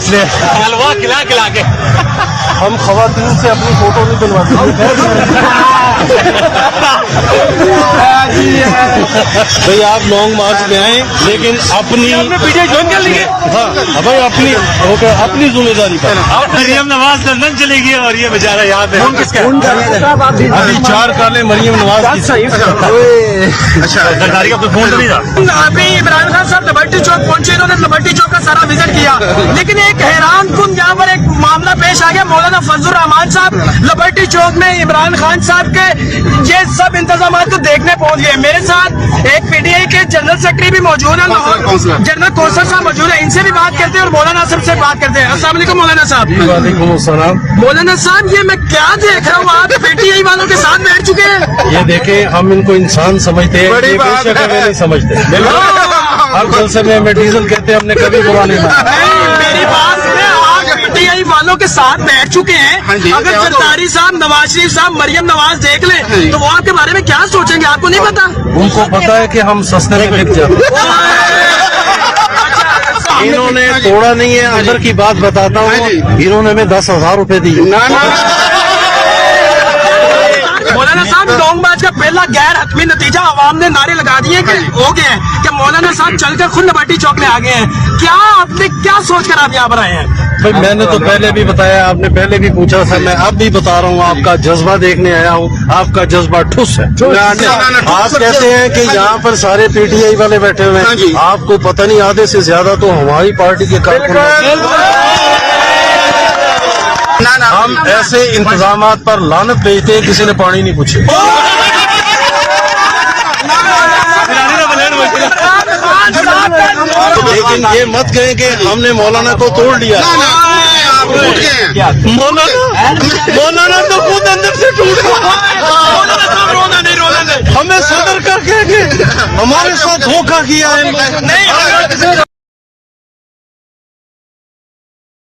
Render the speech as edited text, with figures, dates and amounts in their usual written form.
اس نے حلوہ کھلا کھلا کے. ہم خواتین سے اپنی فوٹو نہیں بنواتے. بھائی آپ لانگ مارچ میں آئیں لیکن اپنی پیچھے جوائن کر لیجیے. ہاں بھائی اپنی ذمہ داری پر. مریم نواز لندن چلے گی اور یہ بیچارہ یہاں پہ. ابھی 4 کالیں مریم نواز کی. اچھا سرکاری کا کوئی فون تو نہیں تھا. ابھی عمران خان صاحب لبرٹی چوک پہنچے, انہوں نے لبرٹی چوک کا سارا وزٹ کیا, لیکن ایک حیران کن یہاں پر ایک معاملہ پیش آ گیا. مولانا فضل الرحمان صاحب لبرٹی چوک میں عمران خان صاحب کے یہ سب انتظامات کو دیکھنے پہنچ گئے. میرے ساتھ ایک پی ٹی آئی کے جنرل سیکرٹری بھی موجود ہیں, جنرل کوثر صاحب موجود ہیں. ان سے بھی بات کرتے ہیں اور مولانا صاحب سے بات کرتے ہیں. السلام علیکم مولانا صاحب. وعلیکم السلام. مولانا صاحب یہ میں کیا دیکھ رہا ہوں, آپ پی ٹی آئی والوں کے ساتھ بیٹھ چکے ہیں. یہ دیکھیں ہم ان کو انسان سمجھتے ہیں, یہ بے شک ہمیں نہیں سمجھتے. ہر جلسے میں ہمیں ڈیزل کہتے ہیں, ہم نے کبھی برا نہیں مانا. میری بات ہے, آپ پی ٹی آئی والوں کے ساتھ بیٹھ چکے ہیں. اگر زرداری صاحب, نواز شریف صاحب, مریم نواز دیکھ لیں تو وہ آپ کے بارے میں کیا سوچیں گے, آپ کو نہیں پتا؟ ان کو پتا ہے کہ ہم سستے میں بک جاتے ہیں. انہوں نے توڑا نہیں ہے. اندر کی بات بتاتا ہوں, انہوں نے ہمیں 10,000 روپے دیے. مولانا صاحب لانگ مارچ کا پہلا غیر حتمی نتیجہ عوام نے نعرے لگا دیے کہ ہو گئے ہیں کہ مولانا صاحب چل کر خود لبرٹی چوک میں آ گئے ہیں. کیا آپ نے کیا سوچ کر آپ یہاں پر آئے ہیں؟ بھائی میں نے تو پہلے بھی بتایا, آپ نے پہلے بھی پوچھا تھا, میں اب بھی بتا رہا ہوں. آپ کا جذبہ دیکھنے آیا ہوں. آپ کا جذبہ ٹھوس ہے. آپ کہتے ہیں کہ یہاں پر سارے پی ٹی آئی والے بیٹھے ہوئے ہیں. آپ کو پتہ نہیں, آدھے سے زیادہ تو ہماری پارٹی کے کارکن. ہم ایسے انتظامات پر لعنت بھیجتے ہیں, کسی نے پانی نہیں پوچھے. لیکن یہ مت کہیں کہ ہم نے مولانا کو توڑ لیا. مولانا تو خود اندر سے ٹوٹ گیا. ہمیں صدر کر کے ہمارے ساتھ دھوکہ کیا ہے.